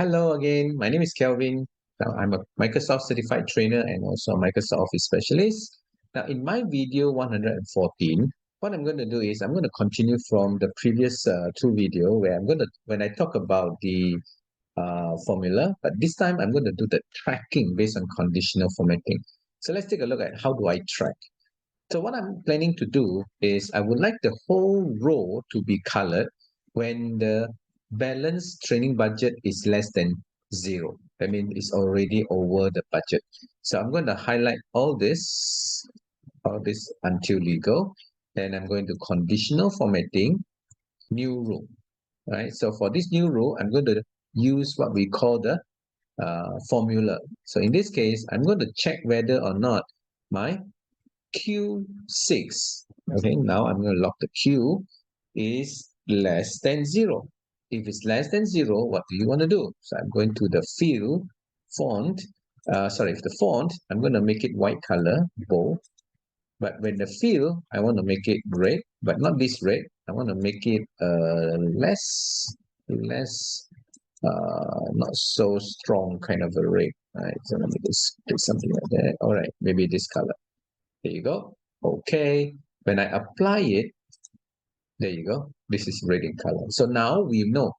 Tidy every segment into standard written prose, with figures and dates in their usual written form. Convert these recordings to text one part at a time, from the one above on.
Hello again. My name is Kelvin. Now, I'm a Microsoft certified trainer and also a Microsoft Office specialist. Now, in my video 114, what I'm going to do is I'm going to continue from the previous two video where when I talk about the formula, but this time I'm going to do the tracking based on conditional formatting. So let's take a look at how do I track. So what I'm planning to do is I would like the whole row to be colored when the balance training budget is less than 0. That means it's already over the budget. So I'm going to highlight all this until legal. Then I'm going to conditional formatting, new row. Right. So for this new row, I'm going to use what we call the formula. So in this case, I'm going to check whether or not my Q6. Okay, now I'm going to lock the Q is less than 0. If it's less than 0, what do you want to do? So I'm going to the fill font. The font, I'm going to make it white color, bold. But when the fill, I want to make it red, but not this red. I want to make it not so strong kind of a red. All right, so let me just do something like that. All right, maybe this color. There you go. Okay. When I apply it, there you go. This is red in color. So now we know,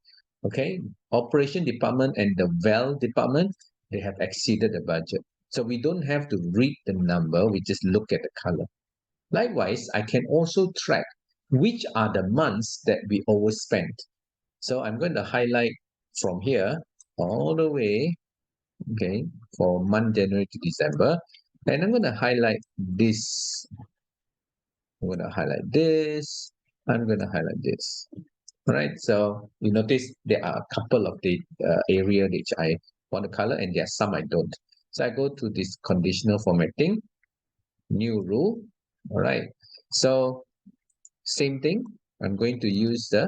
okay, operation department and the val department, they have exceeded the budget. So we don't have to read the number. We just look at the color. Likewise, I can also track which are the months that we overspent. So I'm going to highlight from here all the way, okay, for month January to December. And I'm going to highlight this. I'm going to highlight this. I'm going to highlight this. All right. So you notice there are a couple of the area which I want to color and there are some I don't. So I go to this conditional formatting, new rule. All right. So same thing. I'm going to use the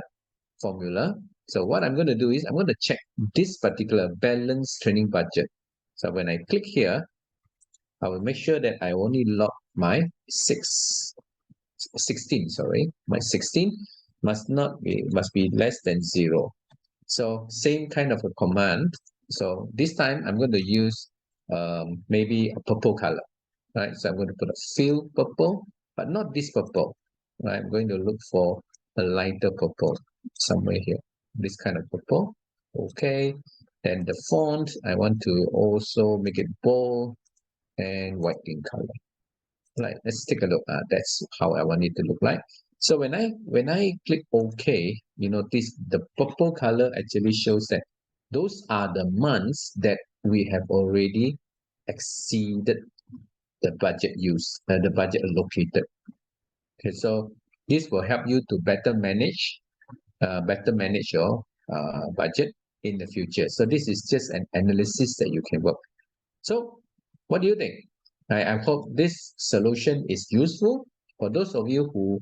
formula. So what I'm going to do is I'm going to check this particular balance training budget. So when I click here, I will make sure that I only lock my 16, sorry, my 16 must be less than 0. So same kind of a command. So this time I'm going to use maybe a purple color, right? So I'm going to put a fill purple, but not this purple, right? I'm going to look for a lighter purple somewhere here, this kind of purple. Okay. Then the font, I want to also make it bold and white in color. Right, let's take a look. That's how I want it to look like. So when I click OK, you notice the purple color actually shows that those are the months that we have already exceeded the budget used, the budget allocated. Okay, so this will help you to better manage your budget in the future. So this is just an analysis that you can work. So what do you think? I hope this solution is useful for those of you who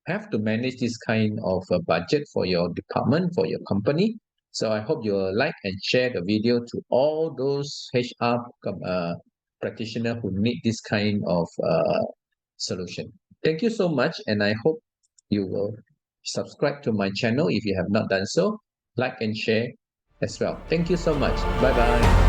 have to manage this kind of a budget for your department, for your company. So I hope you'll like and share the video to all those HR practitioners who need this kind of solution. Thank you so much, and I hope you will subscribe to my channel if you have not done so. Like and share as well. Thank you so much. Bye-bye.